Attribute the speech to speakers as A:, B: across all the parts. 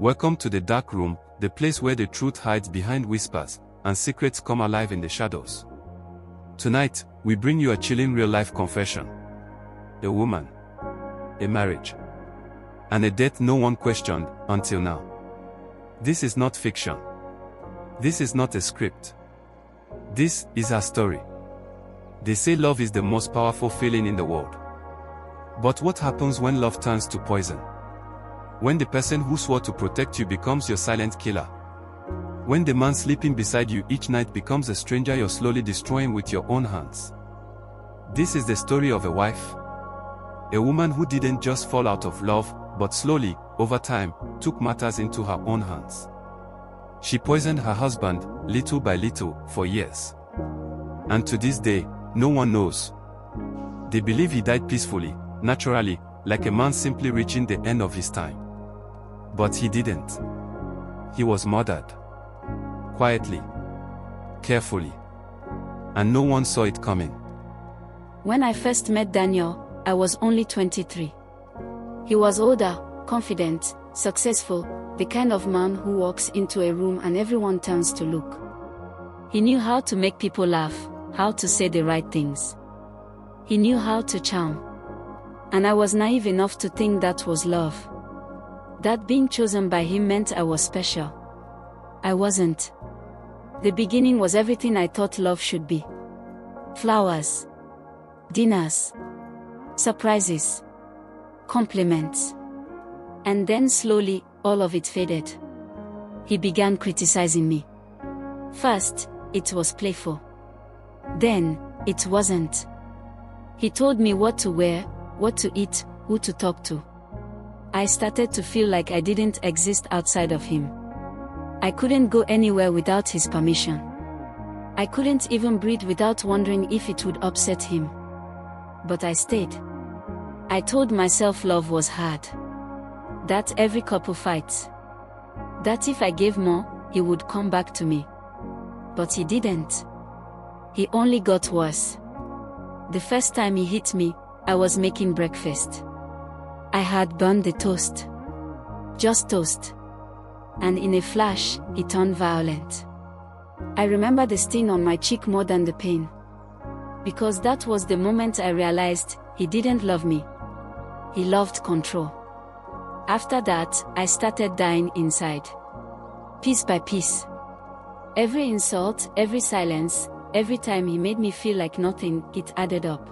A: Welcome to the dark room, the place where the truth hides behind whispers, and secrets come alive in the shadows. Tonight, we bring you a chilling real-life confession. A woman, a marriage, and a death no one questioned until now. This is not fiction. This is not a script. This is her story. They say love is the most powerful feeling in the world. But what happens when love turns to poison? When the person who swore to protect you becomes your silent killer? When the man sleeping beside you each night becomes a stranger you're slowly destroying with your own hands? This is the story of a wife. A woman who didn't just fall out of love, but slowly, over time, took matters into her own hands. She poisoned her husband, little by little, for years. And to this day, no one knows. They believe he died peacefully, naturally, like a man simply reaching the end of his time. But he didn't. He was murdered. Quietly. Carefully. And no one saw it coming.
B: When I first met Daniel, I was only 23. He was older, confident, successful, the kind of man who walks into a room and everyone turns to look. He knew how to make people laugh, how to say the right things. He knew how to charm. And I was naive enough to think that was love. That being chosen by him meant I was special. I wasn't. The beginning was everything I thought love should be. Flowers. Dinners. Surprises. Compliments. And then slowly, all of it faded. He began criticizing me. First, it was playful. Then, it wasn't. He told me what to wear, what to eat, who to talk to. I started to feel like I didn't exist outside of him. I couldn't go anywhere without his permission. I couldn't even breathe without wondering if it would upset him. But I stayed. I told myself love was hard. That every couple fights. That if I gave more, he would come back to me. But he didn't. He only got worse. The first time he hit me, I was making breakfast. I had burned the toast. Just toast. And in a flash, he turned violent. I remember the sting on my cheek more than the pain. Because that was the moment I realized, he didn't love me. He loved control. After that, I started dying inside. Piece by piece. Every insult, every silence, every time he made me feel like nothing, it added up.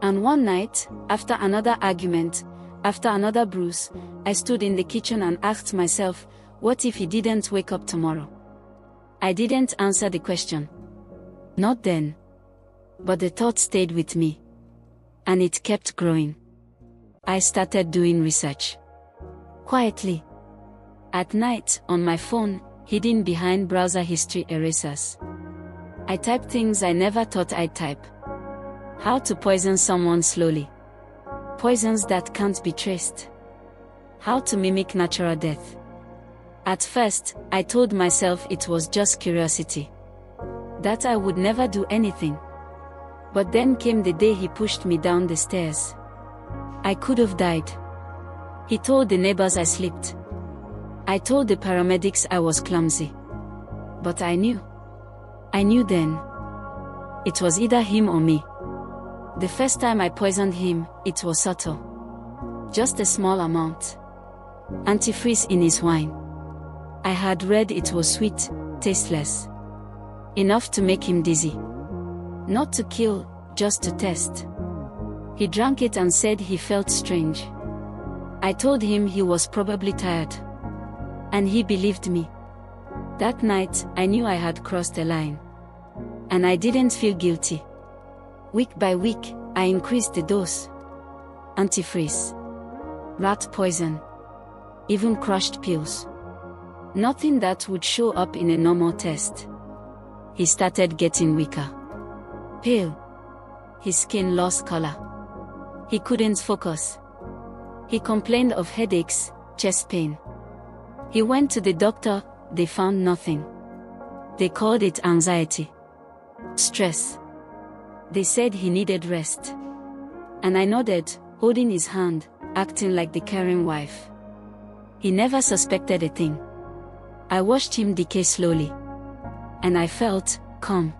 B: And one night, after another argument, after another bruise, I stood in the kitchen and asked myself, what if he didn't wake up tomorrow? I didn't answer the question. Not then. But the thought stayed with me. And it kept growing. I started doing research. Quietly. At night, on my phone, hidden behind browser history erasers. I typed things I never thought I'd type. How to poison someone slowly. Poisons that can't be traced. How to mimic natural death. At first, I told myself it was just curiosity. That I would never do anything. But then came the day he pushed me down the stairs. I could have died. He told the neighbors I slipped. I told the paramedics I was clumsy. But I knew. I knew then. It was either him or me. The first time I poisoned him, it was subtle. Just a small amount. Antifreeze in his wine. I had read it was sweet, tasteless. Enough to make him dizzy. Not to kill, just to test. He drank it and said he felt strange. I told him he was probably tired. And he believed me. That night, I knew I had crossed a line. And I didn't feel guilty. Week by week, I increased the dose. Antifreeze. Rat poison. Even crushed pills. Nothing that would show up in a normal test. He started getting weaker. Pale. His skin lost color. He couldn't focus. He complained of headaches, chest pain. He went to the doctor, they found nothing. They called it anxiety. Stress. They said he needed rest. And I nodded, holding his hand, acting like the caring wife. He never suspected a thing. I watched him decay slowly. And I felt calm.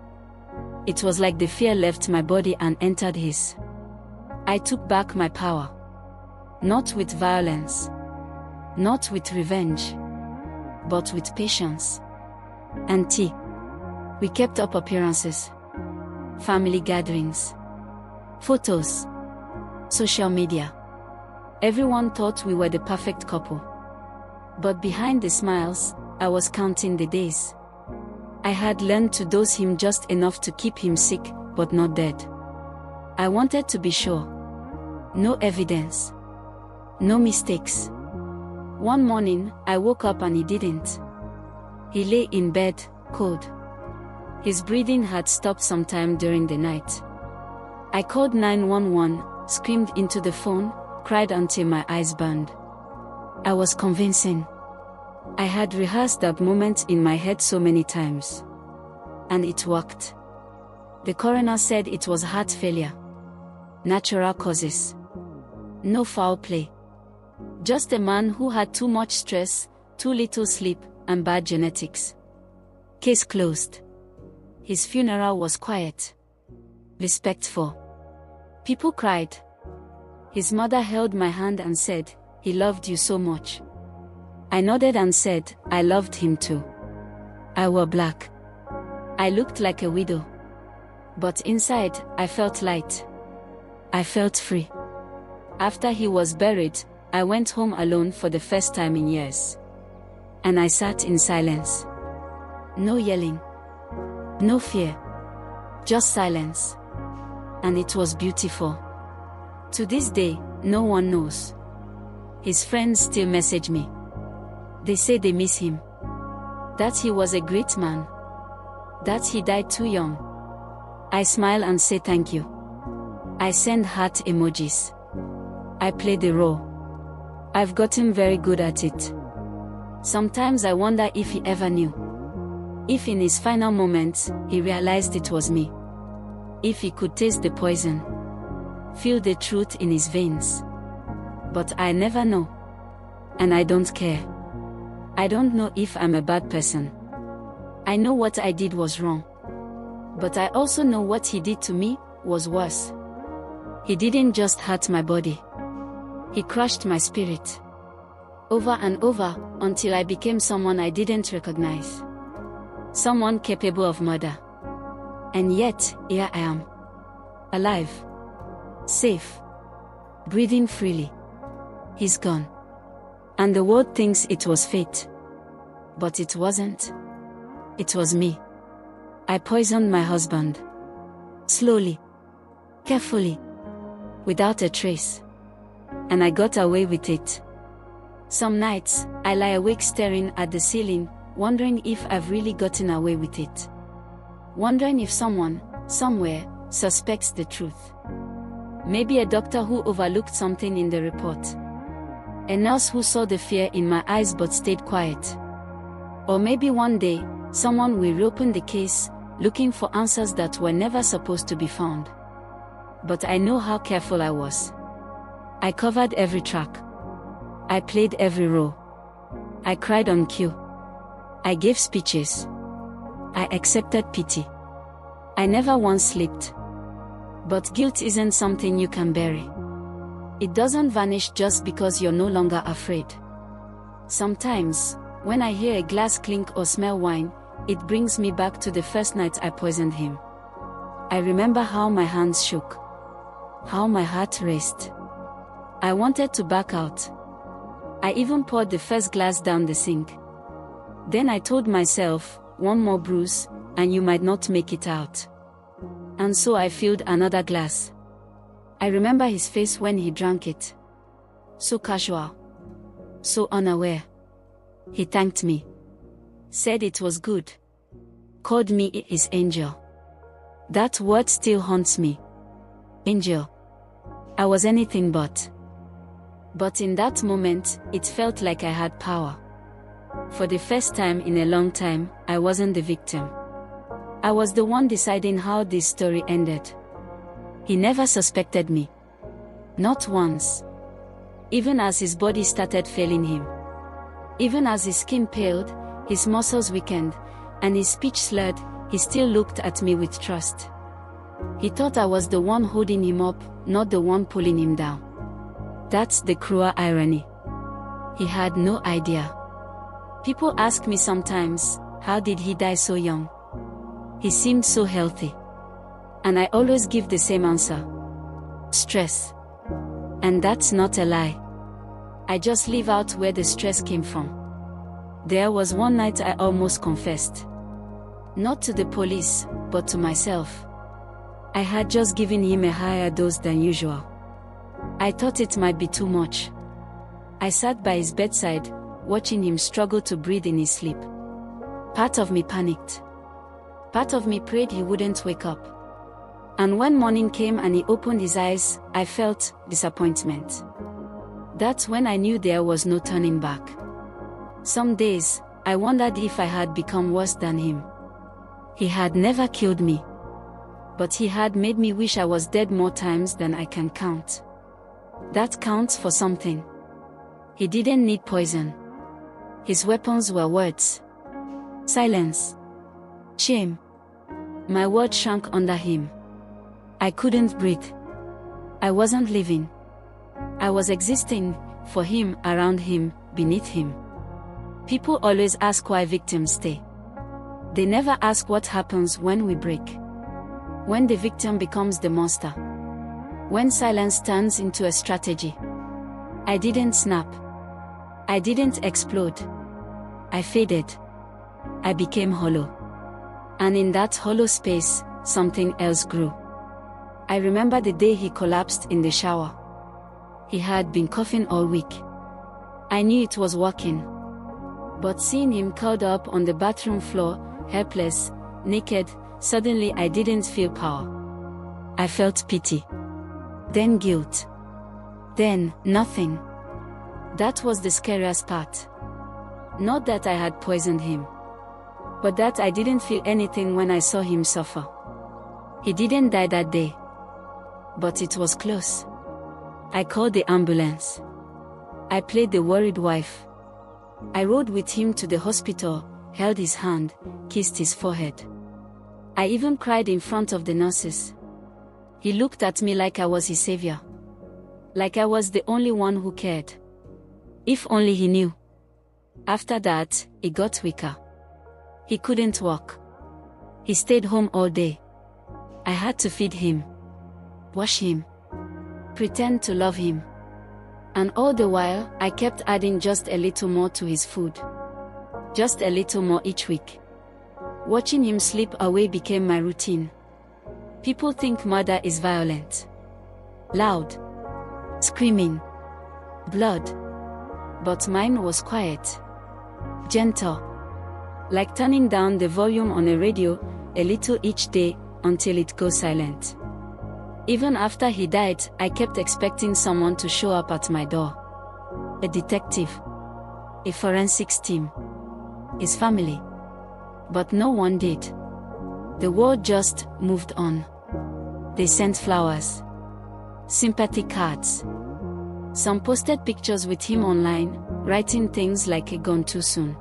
B: It was like the fear left my body and entered his. I took back my power. Not with violence. Not with revenge. But with patience. And tea. We kept up appearances. Family gatherings. Photos. Social media. Everyone thought we were the perfect couple. But behind the smiles, I was counting the days. I had learned to dose him just enough to keep him sick, but not dead. I wanted to be sure. No evidence. No mistakes. One morning, I woke up and he didn't. He lay in bed, cold. His breathing had stopped sometime during the night. I called 911, screamed into the phone, cried until my eyes burned. I was convincing. I had rehearsed that moment in my head so many times. And it worked. The coroner said it was heart failure. Natural causes. No foul play. Just a man who had too much stress, too little sleep, and bad genetics. Case closed. His funeral was quiet. Respectful. People cried. His mother held my hand and said, "He loved you so much." I nodded and said, "I loved him too." I wore black. I looked like a widow. But inside, I felt light. I felt free. After he was buried, I went home alone for the first time in years. And I sat in silence. No yelling. No fear. Just silence. And it was beautiful. To this day, no one knows. His friends still message me. They say they miss him. That he was a great man. That he died too young. I smile and say thank you. I send heart emojis. I play the role. I've gotten very good at it. Sometimes I wonder if he ever knew. If in his final moments, he realized it was me. If he could taste the poison. Feel the truth in his veins. But I never know. And I don't care. I don't know if I'm a bad person. I know what I did was wrong. But I also know what he did to me was worse. He didn't just hurt my body. He crushed my spirit. Over and over, until I became someone I didn't recognize. Someone capable of murder. And yet, here I am. Alive. Safe. Breathing freely. He's gone. And the world thinks it was fate. But it wasn't. It was me. I poisoned my husband. Slowly. Carefully. Without a trace. And I got away with it. Some nights, I lie awake staring at the ceiling, wondering if I've really gotten away with it. Wondering if someone, somewhere, suspects the truth. Maybe a doctor who overlooked something in the report. A nurse who saw the fear in my eyes but stayed quiet. Or maybe one day, someone will reopen the case, looking for answers that were never supposed to be found. But I know how careful I was. I covered every track. I played every role. I cried on cue. I gave speeches. I accepted pity. I never once slipped. But guilt isn't something you can bury. It doesn't vanish just because you're no longer afraid. Sometimes, when I hear a glass clink or smell wine, it brings me back to the first night I poisoned him. I remember how my hands shook. How my heart raced. I wanted to back out. I even poured the first glass down the sink. Then I told myself, one more bruise, and you might not make it out. And so I filled another glass. I remember his face when he drank it. So casual. So unaware. He thanked me. Said it was good. Called me his angel. That word still haunts me. Angel. I was anything but. But in that moment, it felt like I had power. For the first time in a long time, I wasn't the victim. I was the one deciding how this story ended. He never suspected me. Not once. Even as his body started failing him. Even as his skin paled, his muscles weakened, and his speech slurred, he still looked at me with trust. He thought I was the one holding him up, not the one pulling him down. That's the cruel irony. He had no idea. People ask me sometimes, how did he die so young? He seemed so healthy. And I always give the same answer. Stress. And that's not a lie. I just leave out where the stress came from. There was one night I almost confessed. Not to the police, but to myself. I had just given him a higher dose than usual. I thought it might be too much. I sat by his bedside, watching him struggle to breathe in his sleep. Part of me panicked. Part of me prayed he wouldn't wake up. And when morning came and he opened his eyes, I felt disappointment. That's when I knew there was no turning back. Some days, I wondered if I had become worse than him. He had never killed me. But he had made me wish I was dead more times than I can count. That counts for something. He didn't need poison. His weapons were words. Silence. Shame. My world shrank under him. I couldn't breathe. I wasn't living. I was existing, for him, around him, beneath him. People always ask why victims stay. They never ask what happens when we break. When the victim becomes the monster. When silence turns into a strategy. I didn't snap. I didn't explode. I faded. I became hollow. And in that hollow space, something else grew. I remember the day he collapsed in the shower. He had been coughing all week. I knew it was working. But seeing him curled up on the bathroom floor, helpless, naked, suddenly I didn't feel power. I felt pity. Then guilt. Then, nothing. That was the scariest part. Not that I had poisoned him. But that I didn't feel anything when I saw him suffer. He didn't die that day. But it was close. I called the ambulance. I played the worried wife. I rode with him to the hospital, held his hand, kissed his forehead. I even cried in front of the nurses. He looked at me like I was his savior. Like I was the only one who cared. If only he knew. After that, he got weaker. He couldn't walk. He stayed home all day. I had to feed him. Wash him. Pretend to love him. And all the while, I kept adding just a little more to his food. Just a little more each week. Watching him slip away became my routine. People think murder is violent. Loud. Screaming. Blood. But mine was quiet. Gentle. Like turning down the volume on a radio, a little each day, until it goes silent. Even after he died, I kept expecting someone to show up at my door. A detective. A forensics team. His family. But no one did. The world just moved on. They sent flowers. Sympathy cards. Some posted pictures with him online, writing things like "he gone too soon."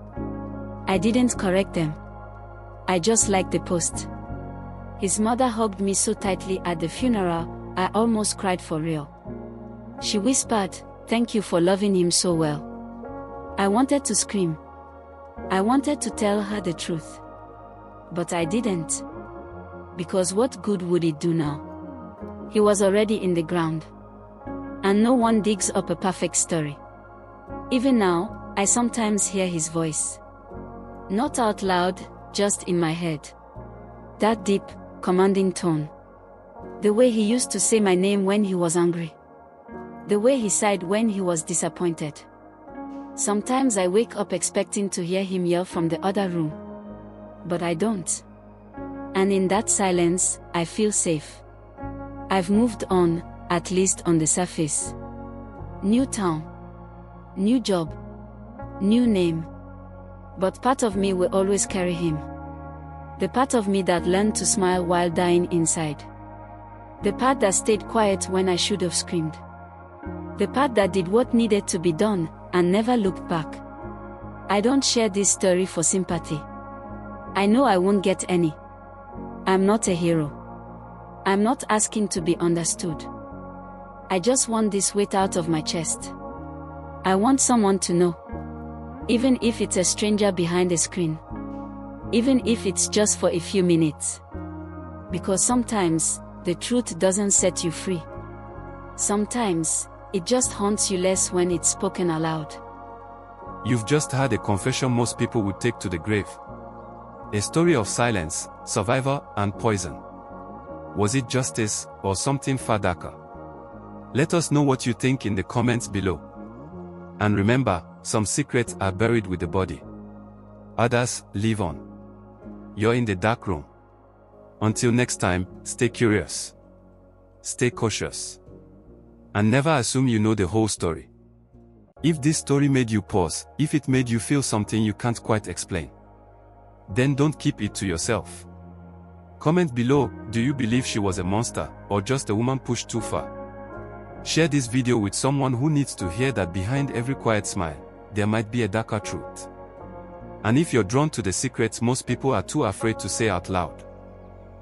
B: I didn't correct them. I just liked the post. His mother hugged me so tightly at the funeral, I almost cried for real. She whispered, "Thank you for loving him so well." I wanted to scream. I wanted to tell her the truth. But I didn't. Because what good would it do now? He was already in the ground. And no one digs up a perfect story. Even now, I sometimes hear his voice. Not out loud, just in my head. That deep, commanding tone. The way he used to say my name when he was angry. The way he sighed when he was disappointed. Sometimes I wake up expecting to hear him yell from the other room. But I don't. And in that silence, I feel safe. I've moved on, at least on the surface. New town. New job. New name. But part of me will always carry him. The part of me that learned to smile while dying inside. The part that stayed quiet when I should have screamed. The part that did what needed to be done, and never looked back. I don't share this story for sympathy. I know I won't get any. I'm not a hero. I'm not asking to be understood. I just want this weight out of my chest. I want someone to know. Even if it's a stranger behind a screen. Even if it's just for a few minutes. Because sometimes, the truth doesn't set you free. Sometimes, it just haunts you less when it's spoken aloud.
A: You've just had a confession most people would take to the grave. A story of silence, survival, and poison. Was it justice, or something far darker? Let us know what you think in the comments below. And remember, some secrets are buried with the body. Others live on. You're in the dark room. Until next time, stay curious. Stay cautious. And never assume you know the whole story. If this story made you pause, if it made you feel something you can't quite explain, then don't keep it to yourself. Comment below, do you believe she was a monster, or just a woman pushed too far? Share this video with someone who needs to hear that behind every quiet smile, there might be a darker truth. And if you're drawn to the secrets most people are too afraid to say out loud,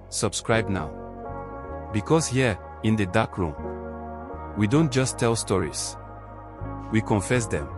A: subscribe now. Because here, in the dark room, we don't just tell stories. We confess them.